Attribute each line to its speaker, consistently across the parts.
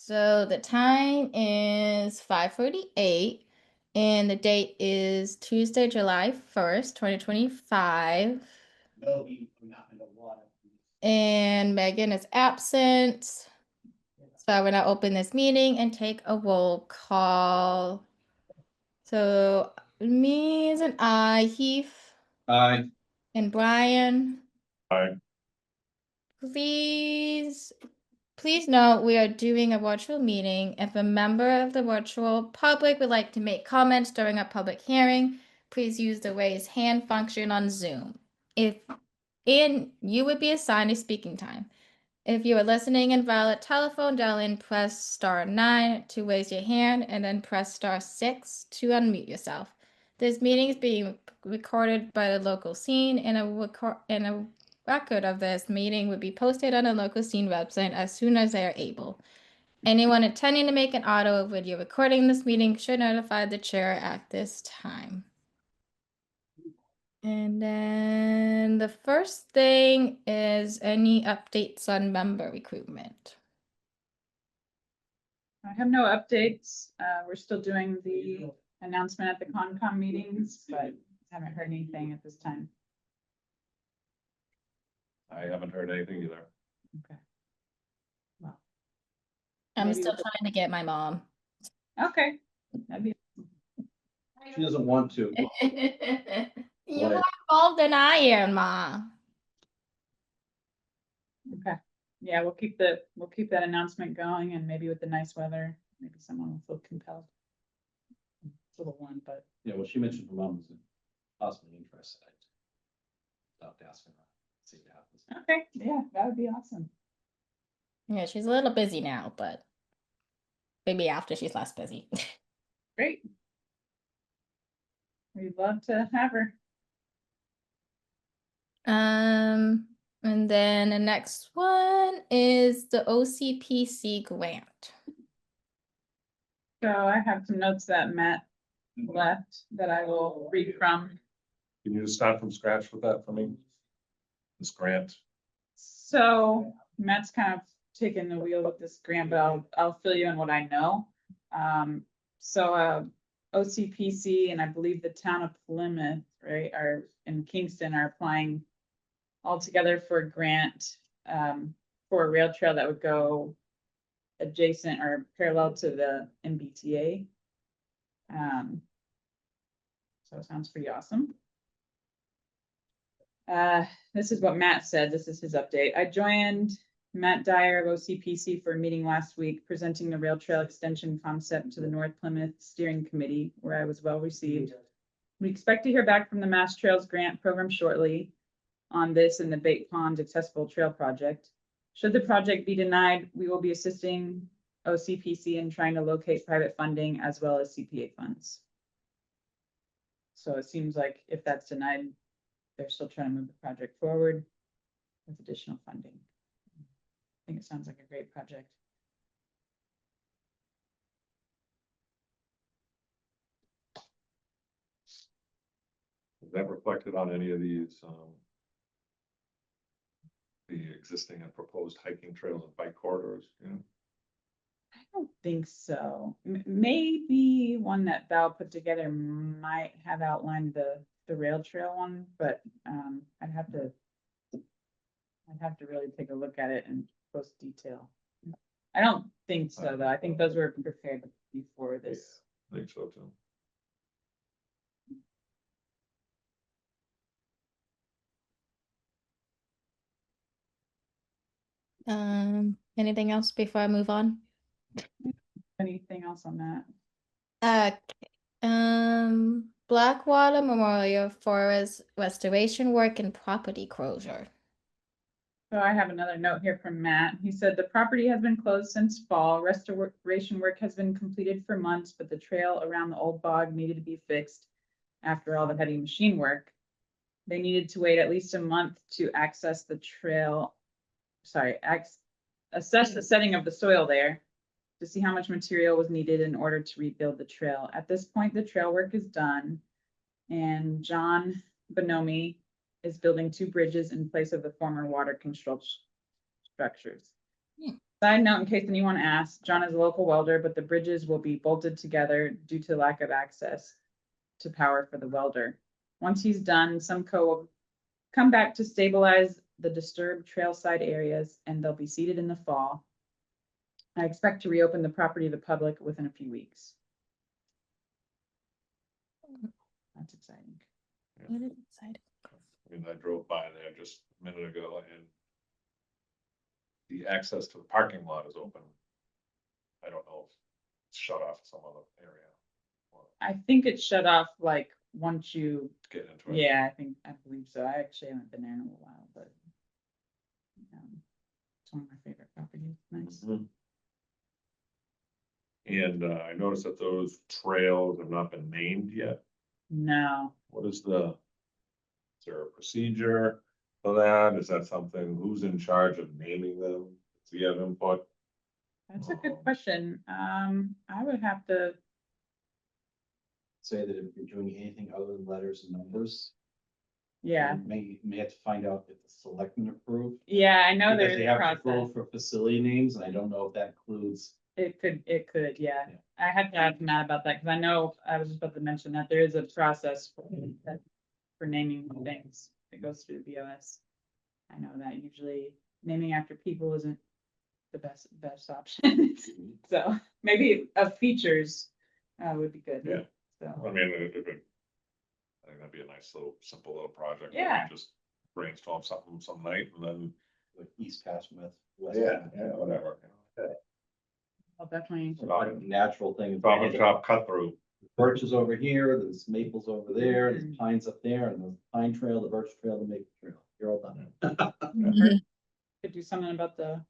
Speaker 1: So the time is 5:48 and the date is Tuesday, July 1st, 2025. And Megan is absent. So I will now open this meeting and take a roll call. So me as an I, Heath
Speaker 2: Aye.
Speaker 1: and Brian.
Speaker 2: Aye.
Speaker 1: Please note we are doing a virtual meeting. If a member of the virtual public would like to make comments during a public hearing, please use the raise hand function on Zoom. You would be assigned a speaking time. If you are listening in via telephone, dial in, press *9 to raise your hand, and then press *6 to unmute yourself. This meeting is being recorded by the local scene, and a record of this meeting will be posted on the local scene website as soon as they are able. Anyone intending to make an audio or video recording of this meeting should notify the chair at this time. And then the first thing is any updates on member recruitment.
Speaker 3: I have no updates. We're still doing the announcement at the Concom meetings, but haven't heard anything at this time.
Speaker 2: I haven't heard anything either.
Speaker 3: Okay. Well,
Speaker 1: I'm
Speaker 3: maybe
Speaker 1: still
Speaker 3: with the-
Speaker 1: trying to get my mom.
Speaker 3: Okay. That'd be
Speaker 2: She doesn't want to.
Speaker 1: You're more involved than I am, Ma.
Speaker 3: okay. Yeah, we'll keep that announcement going, and maybe with the nice weather, maybe someone will feel compelled. It's a little warm, but
Speaker 2: Yeah, well, she mentioned her mom was possibly interested. I stopped asking her. See what happens.
Speaker 3: okay. Yeah, that would be awesome.
Speaker 1: Yeah, she's a little busy now, but maybe after she's less busy.
Speaker 3: Great. We'd love to have her.
Speaker 1: And then the next one is the OCPC grant.
Speaker 3: So I have some notes that Matt left that I will read from.
Speaker 2: Can you just start from scratch with that for me? This grant.
Speaker 3: So Matt's kind of taking the wheel with this grant, but I'll fill you in what I know. So OCPC and I believe the town of Plymouth, right, are in Kingston are applying all together for a grant for a rail trail that would go adjacent or parallel to the MBTA. So it sounds pretty awesome. This is what Matt said. This is his update. I joined Matt Dyer of OCPC for a meeting last week, presenting the rail trail extension concept to the North Plymouth Steering Committee, where I was well received. We expect to hear back from the Mass Trails Grant Program shortly on this and the Bait Pond Accessible Trail Project. Should the project be denied, we will be assisting OCPC in trying to locate private funding as well as CPA funds. So it seems like if that's denied, they're still trying to move the project forward with additional funding. I think it sounds like a great project.
Speaker 2: Is that reflected on any of these? The existing and proposed hiking trails and bike corridors, you know?
Speaker 3: I don't think so. Maybe one that Val put together might have outlined the rail trail one, but I'd have to really take a look at it and post detail. I don't think so, though. I think those were prepared before this.
Speaker 2: I think so too.
Speaker 1: Anything else before I move on?
Speaker 3: Anything else on that?
Speaker 1: Blackwater Memorial Forest restoration work and property closure.
Speaker 3: So I have another note here from Matt. He said the property has been closed since fall. Restoration work has been completed for months, but the trail around the old bog needed to be fixed after all the heavy machine work. They needed to wait at least a month to access the trail. Assess the setting of the soil there to see how much material was needed in order to rebuild the trail. At this point, the trail work is done, and John Bonomi is building 2 bridges in place of the former water control structures. Side note, in case anyone asks, John is a local welder, but the bridges will be bolted together due to lack of access to power for the welder. Once he's done, Sumco will come back to stabilize the disturbed trailside areas, and they'll be seeded in the fall. I expect to reopen the property to the public within a few weeks. That's exciting.
Speaker 1: It is exciting.
Speaker 4: I mean, I drove by there just a minute ago and the access to the parking lot is open. I don't know if it's shut off some other area. Or
Speaker 3: I think it's shut off like once you,
Speaker 4: get into it.
Speaker 3: yeah, I believe so. I actually haven't been there in a while, but it's one of my favorite properties. Nice.
Speaker 4: Mhm. And I noticed that those trails have not been named yet.
Speaker 3: No,
Speaker 4: What is is there a procedure for that? Is that something, who's in charge of naming them? Do you have input?
Speaker 3: that's a good question. I would have to,
Speaker 2: Say that if you're doing anything other than letters and numbers.
Speaker 3: yeah,
Speaker 2: you may have to find out if the selectmen approve.
Speaker 3: yeah, I know
Speaker 2: Because
Speaker 3: there's
Speaker 2: they
Speaker 3: a
Speaker 2: have to
Speaker 3: process.
Speaker 2: approve for facility names, and I don't know if that includes.
Speaker 3: It could, yeah.
Speaker 2: Yeah.
Speaker 3: I had to ask Matt about that, because I know, I was just about to mention that there is a process for naming things. It goes through the BOS. I know that usually naming after people isn't the best option. So maybe of features would be good.
Speaker 4: Yeah.
Speaker 3: So,
Speaker 4: I mean, I think that'd be a nice little, simple little project. where we
Speaker 3: Yeah.
Speaker 4: Just brainstorm something some night and then.
Speaker 2: Like East Passamith. West
Speaker 4: Yeah, whatever.
Speaker 3: I'll definitely,
Speaker 2: It's like a natural thing.
Speaker 4: Top and top cut through.
Speaker 2: Birch is over here, there's maples over there,
Speaker 3: Mhm.
Speaker 2: there's pines up there, and the pine trail, the birch trail, the maple trail. You're all done.
Speaker 3: could do something about the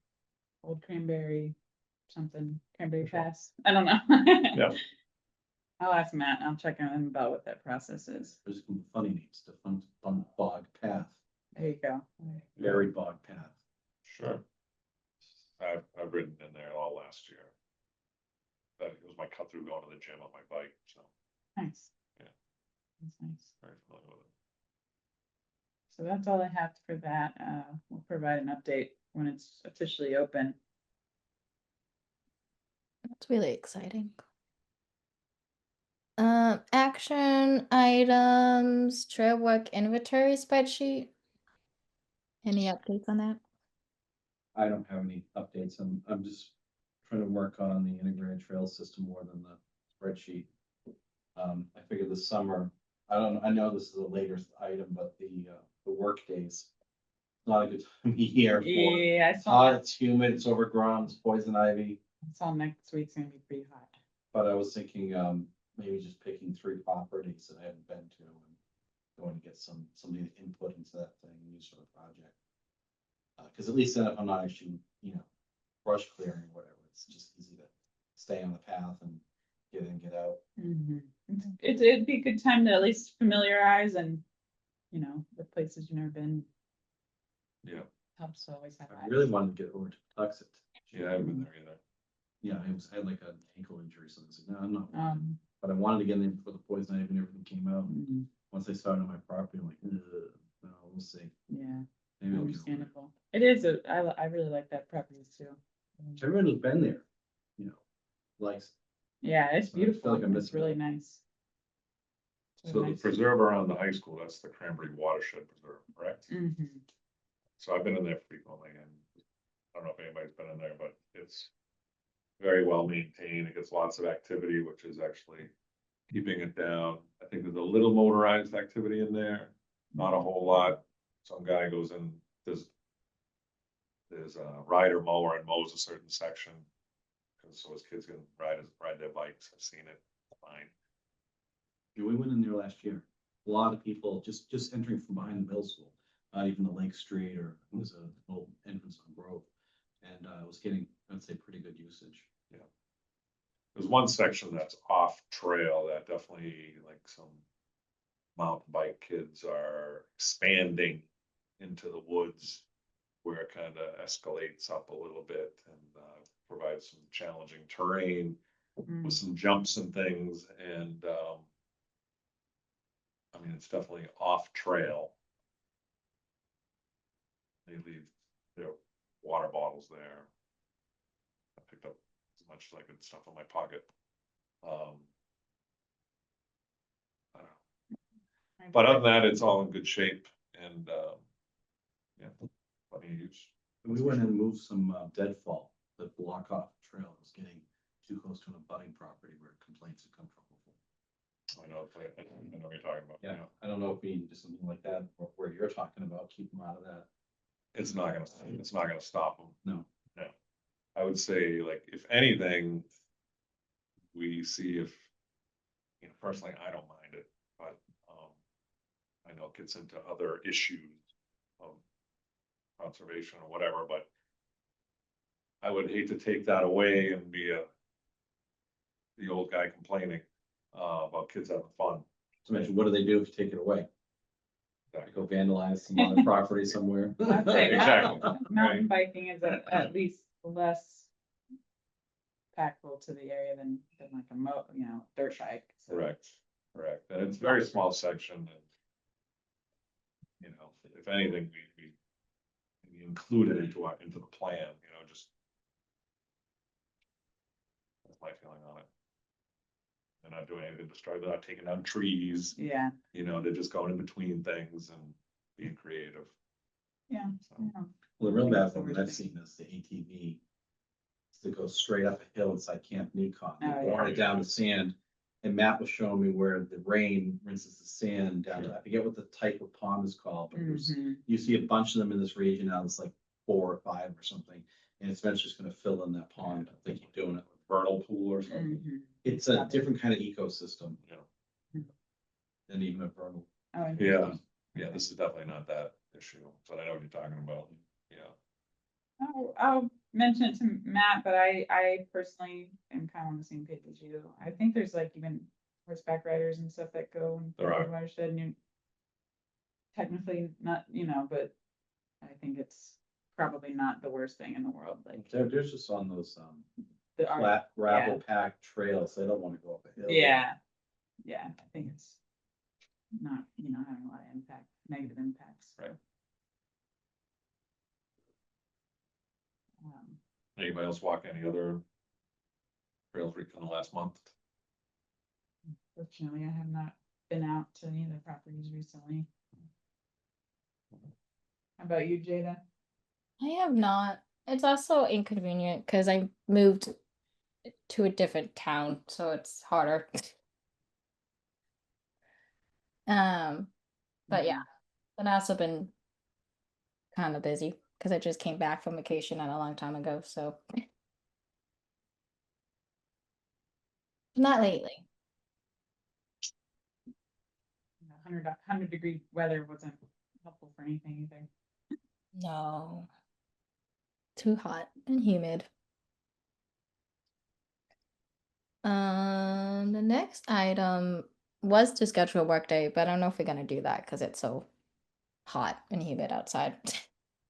Speaker 3: old cranberry, something, cranberry pass. I don't know.
Speaker 4: Yeah.
Speaker 3: I'll ask Matt. I'll check on him about what that process is.
Speaker 2: There's some funny names, the fun bog path,
Speaker 3: There you go.
Speaker 2: very bog path.
Speaker 4: Sure. I've ridden in there all last year. That was my cut through going to the gym on my bike, so
Speaker 3: Nice.
Speaker 4: Yeah.
Speaker 3: That's nice.
Speaker 4: very familiar with it.
Speaker 3: So that's all I have for that. We'll provide an update when it's officially open.
Speaker 1: That's really exciting. Action items, trail work inventory spreadsheet. Any updates on that?
Speaker 2: I don't have any updates. I'm just trying to work on the integrated trail system more than the spreadsheet. I figured this summer, I know this is a later item, but the work days. Not a good time of year for,
Speaker 3: Yeah,
Speaker 2: it's hot, it's humid, it's overgrown, it's poison ivy.
Speaker 3: I saw next week's gonna be pretty hot.
Speaker 2: But I was thinking, maybe just picking 3 properties that I haven't been to and going to get somebody to input into that thing and use for the project. Cause at least then if I'm not actually, brush clearing or whatever, it's just easy to stay on the path and get in, get out.
Speaker 3: It'd be a good time to at least familiarize and, the places you've never been.
Speaker 4: Yeah,
Speaker 3: Helps to always have.
Speaker 2: I really wanted to get over to Tuxet.
Speaker 4: yeah, I haven't been there either.
Speaker 2: Yeah, I had like an ankle injury, so I was like, no, I'm not.
Speaker 3: Um,
Speaker 2: But I wanted to get in there before the poison ivy and everything came out.
Speaker 3: mm,
Speaker 2: Once I started on my property, I'm like, no, we'll see.
Speaker 3: yeah,
Speaker 2: Maybe I'll get over it.
Speaker 3: understandable. It is, I really like that property too.
Speaker 2: Everyone who's been there, likes.
Speaker 3: Yeah, it's
Speaker 2: So I feel
Speaker 3: beautiful.
Speaker 2: like I'm
Speaker 3: It's
Speaker 2: missing
Speaker 3: really
Speaker 2: out.
Speaker 3: nice.
Speaker 4: So the preserve around the high school, that's the Cranberry Watershed Preserve, correct?
Speaker 3: Mhm.
Speaker 4: So I've been in there frequently and I don't know if anybody's been in there, but it's very well maintained. It gets lots of activity, which is actually keeping it down. I think there's a little motorized activity in there, not a whole lot. Some guy goes in, there's a rider mower and mows a certain section. Cause so his kids can ride their bikes. I've seen it, fine.
Speaker 2: Yeah, we went in there last year. A lot of people just entering from behind the middle school, not even the Lake Street or it was an old entrance on Grove. And it was getting, I'd say, pretty good usage.
Speaker 4: There's one section that's off trail that definitely like some mountain bike kids are expanding into the woods. Where it kind of escalates up a little bit and provides some challenging terrain with some jumps and things and I mean, it's definitely off trail. They leave their water bottles there. as much as I could stuff in my pocket. I don't know. But other than that, it's all in good shape and, yeah, plenty of use.
Speaker 2: We went and moved some deadfall that block off the trail. It was getting too close to an abutting property where complaints had come from before.
Speaker 4: I know, I know what you're talking about.
Speaker 2: Yeah, I don't know if we need to do something like that, or where you're talking about, keep them out of that.
Speaker 4: It's not gonna stop them.
Speaker 2: No.
Speaker 4: No. I would say, like, if anything, we see if, you know, personally, I don't mind it, but, I know it gets into other issues of conservation or whatever, but I would hate to take that away and be the old guy complaining, about kids having fun.
Speaker 2: So imagine, what do they do if you take it away?
Speaker 4: Exactly.
Speaker 2: Go vandalize some other property somewhere?
Speaker 3: I'd say
Speaker 4: Exactly.
Speaker 3: mountain biking is at least less impactful to the area than like a dirt bike. So.
Speaker 4: Correct, and it's a very small section and. You know, if anything, we include it into the plan, you know, just. That's my feeling on it. They're not doing anything to destroy, they're not taking down trees,
Speaker 3: Yeah,
Speaker 4: you know, they're just going in between things and being creative.
Speaker 3: yeah.
Speaker 4: So,
Speaker 3: yeah.
Speaker 2: Well, the real bad one that I've seen is the ATV. That goes straight up a hill inside Camp Necon,
Speaker 3: Oh, yeah.
Speaker 2: worn it down to sand. And Matt was showing me where the rain rinses the sand down. I forget what the type of pond is called, but there's,
Speaker 3: Mhm.
Speaker 2: you see a bunch of them in this region now. It's like 4 or 5 or something. And it's eventually just gonna fill in that pond. They keep doing it.
Speaker 4: vernal pool or something,
Speaker 3: Mhm.
Speaker 2: It's a different kind of ecosystem
Speaker 4: you know,
Speaker 2: than even a vernal.
Speaker 3: Oh,
Speaker 4: yeah, this is definitely not that issue, but I know what you're talking about, yeah.
Speaker 3: I'll mention it to Matt, but I personally am kind of on the same page as you. I think there's like even horseback riders and stuff that go and
Speaker 4: There are.
Speaker 3: watershed, and you technically not, but I think it's probably not the worst thing in the world. Like
Speaker 2: They're just on those
Speaker 3: the art.
Speaker 2: flat gravel packed trails. They don't want to go up a hill.
Speaker 3: Yeah, I think it's not, having a lot of negative impacts.
Speaker 4: Right.
Speaker 3: Um,
Speaker 4: Anybody else walk any other trails in the last month?
Speaker 3: Fortunately, I have not been out to any of the properties recently. How about you, Jada?
Speaker 1: I have not. It's also inconvenient because I moved to a different town, so it's harder. But yeah, and I also been kind of busy because I just came back from vacation not a long time ago, so not lately.
Speaker 3: 100-degree weather wasn't helpful for anything either.
Speaker 1: No. Too hot and humid. The next item was to schedule a work day, but I don't know if we're gonna do that because it's so hot and humid outside.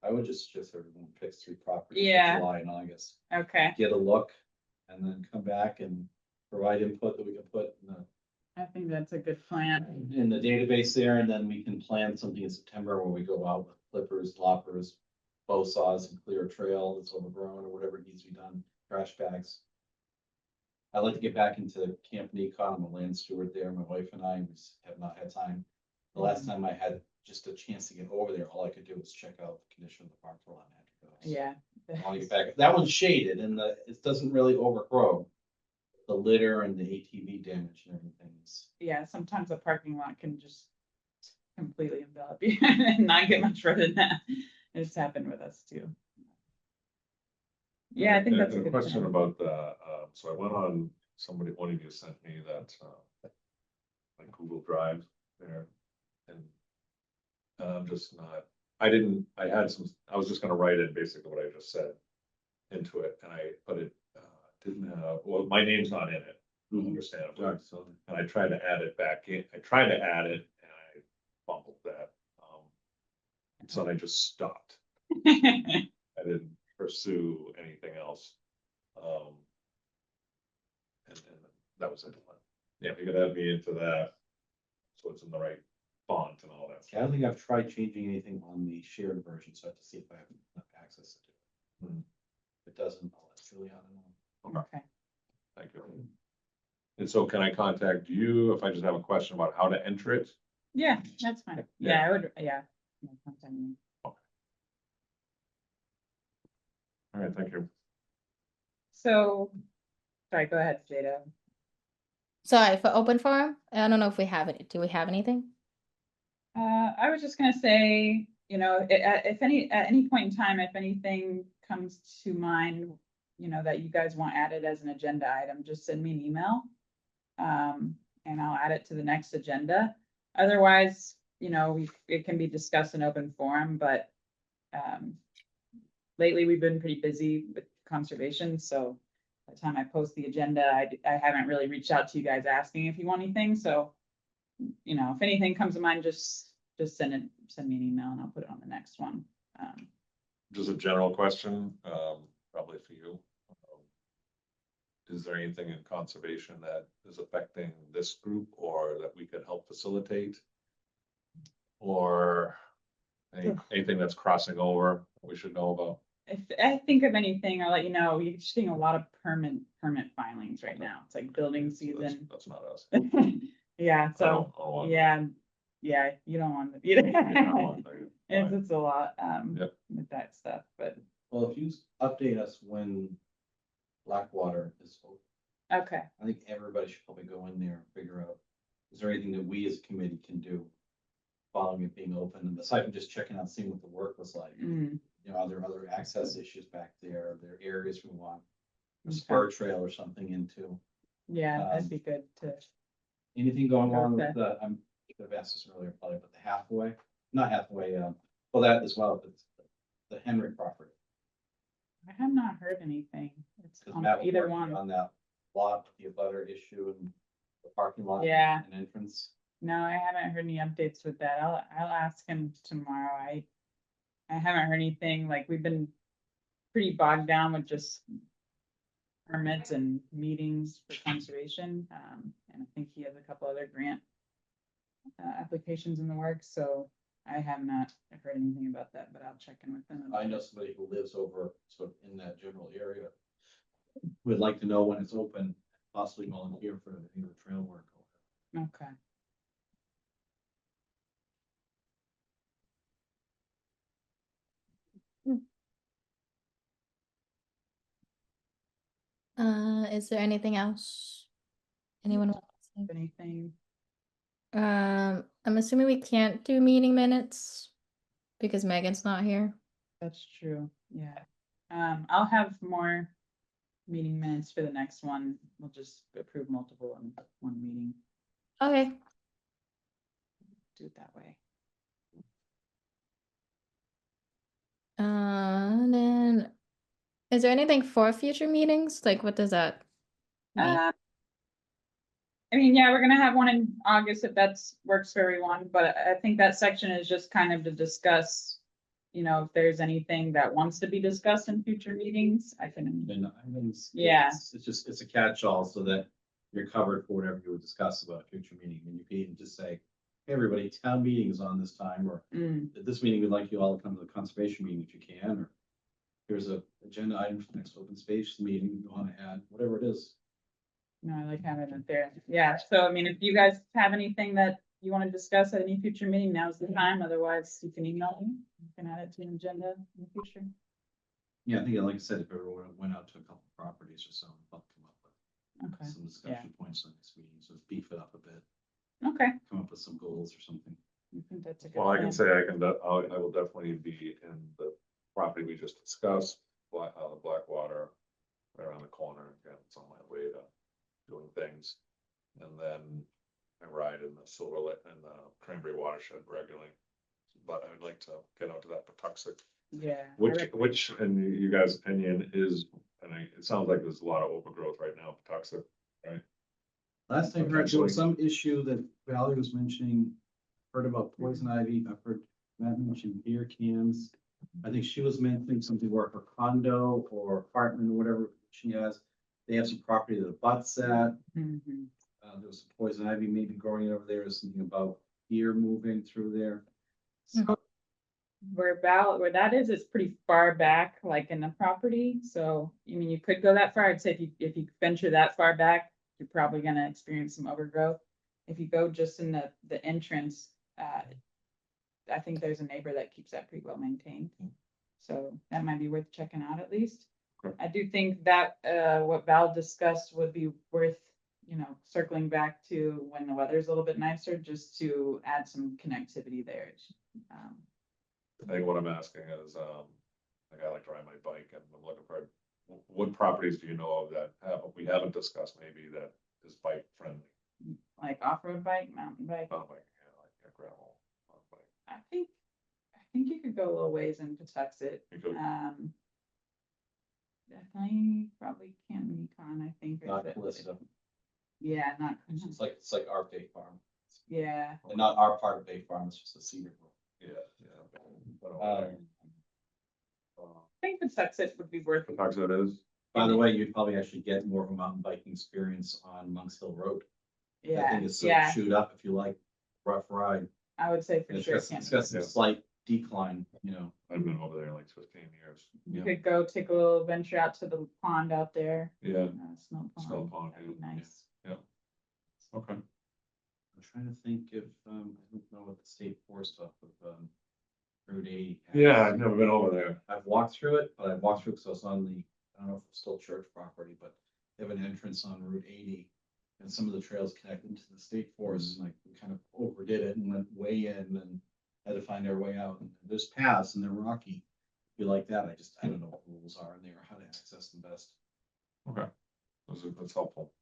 Speaker 2: I would just suggest everyone picks 3 properties
Speaker 3: Yeah.
Speaker 2: for July and August.
Speaker 3: Okay,
Speaker 2: Get a look and then come back and provide input that we can put
Speaker 3: I think that's a good plan.
Speaker 2: in the database there, and then we can plan something in September where we go out with clippers, loppers, bow saws and clear a trail that's overgrown or whatever needs to be done, trash bags. I'd like to get back into Camp Necon. I'm a land steward there. My wife and I just have not had time. The last time I had just a chance to get over there, all I could do was check out the condition of the park lot. I had to go. So
Speaker 3: Yeah.
Speaker 2: I wanna get back. That one's shaded and it doesn't really overgrow. The litter and the ATV damage and everything is.
Speaker 3: Yeah, sometimes a parking lot can just completely envelop you and not get much further than that. It's happened with us too. Yeah, I think
Speaker 4: And
Speaker 3: that's a
Speaker 4: a
Speaker 3: good
Speaker 4: question
Speaker 3: plan.
Speaker 4: about so I went on, one of you sent me that, like Google Drive there. And I'm just not, I was just gonna write in basically what I just said into it, but it didn't have, well, my name's not in it, understandably.
Speaker 2: So
Speaker 4: And I tried to add it back in, I tried to add it and I fumbled that. So I just stopped. I didn't pursue anything else. And that was it. Yeah, you could add me into that. So it's in the right font and all that.
Speaker 2: I don't think I've tried changing anything on the shared version, so I have to see if I have enough access to it. If it doesn't, I'll let Juliana know.
Speaker 3: Okay,
Speaker 4: And so can I contact you if I just have a question about how to enter it?
Speaker 3: Yeah, that's fine.
Speaker 4: Yeah.
Speaker 3: Yeah, I would, yeah. Yeah, contact me.
Speaker 4: All right, thank you.
Speaker 3: So, sorry, go ahead, Jada.
Speaker 1: Sorry, for open forum, I don't know if we have it. Do we have anything?
Speaker 3: I was just gonna say, you know, if at any point in time, if anything comes to mind, you know, that you guys want added as an agenda item, just send me an email. And I'll add it to the next agenda. Otherwise, you know, it can be discussed in open forum, but lately we've been pretty busy with conservation, so by the time I post the agenda, I haven't really reached out to you guys asking if you want anything, so you know, if anything comes to mind, just send me an email and I'll put it on the next one.
Speaker 4: Just a general question, probably for you. Is there anything in conservation that is affecting this group or that we could help facilitate? Or anything that's crossing over we should know about?
Speaker 3: If I think of anything, I'll let you know. We're seeing a lot of permit filings right now. It's like building season.
Speaker 4: That's not us.
Speaker 3: Yeah,
Speaker 4: I
Speaker 3: so,
Speaker 4: don't want
Speaker 3: yeah, you don't want to.
Speaker 4: that.
Speaker 3: It's a lot,
Speaker 4: Yep.
Speaker 3: with that stuff, but,
Speaker 2: Well, if you update us when Blackwater is open,
Speaker 3: okay.
Speaker 2: I think everybody should probably go in there and figure out, is there anything that we as a committee can do following it being open, and aside from just checking out, seeing what the work was like.
Speaker 3: Mm,
Speaker 2: You know, are there other access issues back there? Are there areas we want a
Speaker 3: Okay.
Speaker 2: spur trail or something into?
Speaker 3: yeah, that'd be good to,
Speaker 2: Anything going on
Speaker 3: Okay.
Speaker 2: with the, I've asked this earlier, probably, but the halfway, not halfway, well, that as well, but the Henry property.
Speaker 3: I have not heard anything. It's
Speaker 2: Because
Speaker 3: on
Speaker 2: Matt was
Speaker 3: either
Speaker 2: working
Speaker 3: one.
Speaker 2: on that lot, the butter issue and the parking lot.
Speaker 3: Yeah.
Speaker 2: And entrance.
Speaker 3: No, I haven't heard any updates with that. I'll ask him tomorrow. I haven't heard anything, like, we've been pretty bogged down with just permits and meetings for conservation. And I think he has a couple other grant applications in the works, so I have not heard anything about that, but I'll check in with them.
Speaker 2: I know somebody who lives over sort of in that general area. Would like to know when it's open, possibly volunteer for any of the trail work.
Speaker 3: Okay.
Speaker 1: Is there anything else? Anyone want to
Speaker 3: If anything,
Speaker 1: say? I'm assuming we can't do meeting minutes because Megan's not here.
Speaker 3: that's true, yeah. I'll have more meeting minutes for the next one. We'll just approve multiple in one meeting,
Speaker 1: Okay.
Speaker 3: do it that way.
Speaker 1: Then is there anything for future meetings? Like, what does that mean?
Speaker 3: I mean, yeah, we're gonna have one in August if that's works for everyone, but I think that section is just kind of to discuss, you know, if there's anything that wants to be discussed in future meetings, I can.
Speaker 2: And I mean,
Speaker 3: Yeah.
Speaker 2: it's just, it's a catch-all so that you're covered for whatever you would discuss about a future meeting. And you can even just say, hey, everybody, town meeting is on this time, or
Speaker 3: Mm,
Speaker 2: at this meeting, we'd like you all to come to the conservation meeting if you can, or here's a agenda item for the next open space meeting you want to add, whatever it is.
Speaker 3: no, I like having it there. Yeah, so I mean, if you guys have anything that you want to discuss at any future meeting, now's the time. Otherwise, you can email me. You can add it to an agenda in the future.
Speaker 2: Yeah, I think, like I said, if everyone went out to a couple of properties or so, I'll come up with
Speaker 3: Okay,
Speaker 2: some discussion points on this meeting, so beef it up a bit,
Speaker 3: okay.
Speaker 2: come up with some goals or something.
Speaker 3: I think that's a good
Speaker 4: Well, I
Speaker 3: plan.
Speaker 4: can say I will definitely be in the property we just discussed, Blackwater, right around the corner. Again, it's on my way to doing things. And then I ride in the in the Cranberry watershed regularly. But I would like to get out to that Patuxent,
Speaker 3: Yeah. I
Speaker 4: which, in you guys' opinion is, it sounds like there's a lot of overgrowth right now, Patuxent, right?
Speaker 2: Last I heard, there was some issue that Valerie was mentioning, heard about poison ivy, I've heard Matt mention beer cans. I think she was mentioning something where her condo or apartment or whatever she has, they have some property that abuts that.
Speaker 3: Mhm.
Speaker 2: There was some poison ivy maybe growing over there, something about deer moving through there. So,
Speaker 3: Where that is, it's pretty far back, like in the property, so, I mean, you could go that far. I'd say if you venture that far back, you're probably gonna experience some overgrowth. If you go just in the entrance, I think there's a neighbor that keeps that pretty well maintained. So that might be worth checking out at least.
Speaker 4: Okay.
Speaker 3: I do think that, what Val discussed would be worth, circling back to when the weather's a little bit nicer, just to add some connectivity there. Um,
Speaker 4: I think what I'm asking is, like I like to ride my bike and I'm looking for, what properties do you know of that we haven't discussed maybe that is bike friendly?
Speaker 3: Like off-road bike, mountain bike.
Speaker 4: Not like, like a gravel. Bike.
Speaker 3: I think you could go a little ways in Patuxent.
Speaker 4: You could-
Speaker 3: Definitely probably Camp Yukon, I think. or
Speaker 2: Not
Speaker 3: is it-
Speaker 2: Callisto.
Speaker 3: Yeah, not,
Speaker 2: It's like our Bay Farm,
Speaker 3: yeah.
Speaker 2: and not our part of Bay Farm, it's just a Cedar Brook.
Speaker 4: Yeah, yeah. But
Speaker 3: I think Patuxent would be worth it.
Speaker 4: Patuxent is,
Speaker 2: By the way, you'd probably actually get more of a mountain biking experience on Monks Hill Road. I
Speaker 3: Yeah,
Speaker 2: think it's sort of
Speaker 3: yeah,
Speaker 2: shoot up if you like rough ride.
Speaker 3: I would say for
Speaker 2: It's
Speaker 3: sure.
Speaker 2: got,
Speaker 3: Camp
Speaker 2: it's got some
Speaker 4: Yeah.
Speaker 2: slight decline,
Speaker 4: I've been over there like 15 years.
Speaker 3: You could go take a little venture out to the pond out there.
Speaker 4: Yeah,
Speaker 3: Snow pond.
Speaker 4: Snow pond,
Speaker 3: That'd be
Speaker 2: yeah.
Speaker 3: nice.
Speaker 4: okay.
Speaker 2: I'm trying to think if, I don't know what the state forest off of, Route 80. has.
Speaker 4: Yeah, I've never been over there.
Speaker 2: I've walked through it, but I've walked through because I was on the, I don't know if it's still church property, but they have an entrance on Route 80. And some of the trails connect into the state forest, and like, we kind of overdid it and went way in and had to find our way out. And there's paths and they're rocky. If you like that, I don't know what the rules are in there, how to access them best.
Speaker 4: Okay, that's helpful.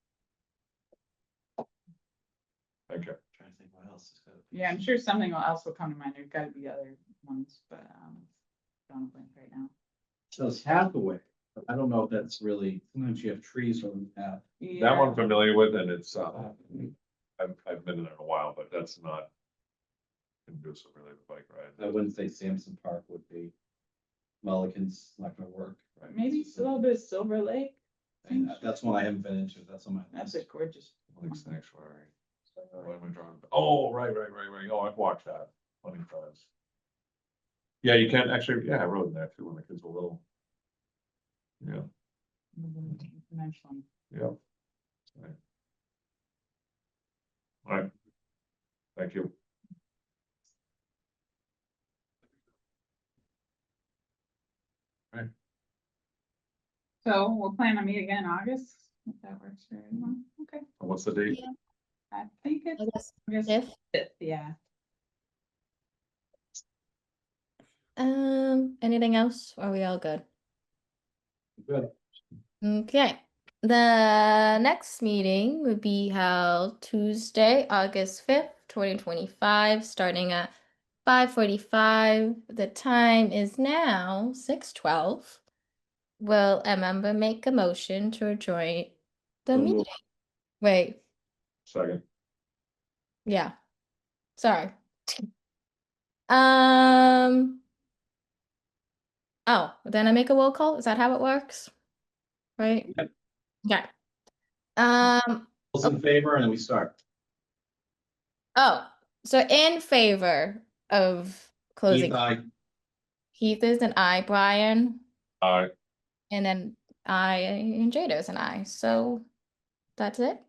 Speaker 4: Thank you.
Speaker 2: Trying to think what else is gotta be.
Speaker 3: Yeah, I'm sure something else will come to mind. There's gotta be other ones, but, don't think right now.
Speaker 2: So it's Hathaway, but I don't know if that's really, sometimes you have trees on the path.
Speaker 4: That one I'm familiar with, and it's, I've been in there a while, but that's not conducive really to bike ride.
Speaker 2: I wouldn't say Sampson Park would be. Mulligan's not gonna work.
Speaker 3: Right, maybe a little bit of Silver Lake.
Speaker 2: And that's one I haven't been into, that's on my
Speaker 3: That's
Speaker 2: list.
Speaker 3: a gorgeous.
Speaker 4: Lake Sanctuary. What am I drawing? Oh, right. Oh, I've watched that plenty of times. Yeah, you can actually, yeah, I rode in there too when the kids were little. Yeah,
Speaker 3: Conventional.
Speaker 4: yeah. Right. All right. Thank you.
Speaker 3: So we'll plan to meet again in August, if that works for everyone. Okay,
Speaker 4: And what's the date?
Speaker 1: Yeah.
Speaker 3: I think it's
Speaker 1: August
Speaker 3: August
Speaker 1: 5th.
Speaker 3: 5th, yeah.
Speaker 1: Anything else? Are we all good?
Speaker 2: Good.
Speaker 1: Okay. The next meeting would be held Tuesday, August 5th, 2025, starting at 5:45. The time is now 6:12. Will a member make a motion to join the
Speaker 4: So
Speaker 1: meeting?
Speaker 4: moved.
Speaker 1: Wait,
Speaker 4: Second.
Speaker 1: yeah. Sorry. Um, oh, then I make a roll call? Is that how it works? Right?
Speaker 2: Yep.
Speaker 1: Okay. Um,
Speaker 2: Those in favor, and then we start.
Speaker 1: oh, so in favor of closing,
Speaker 2: Keith, aye.
Speaker 1: Keith is an aye, Brian,
Speaker 4: All right.
Speaker 1: and then I and Jada is an aye. So that's it.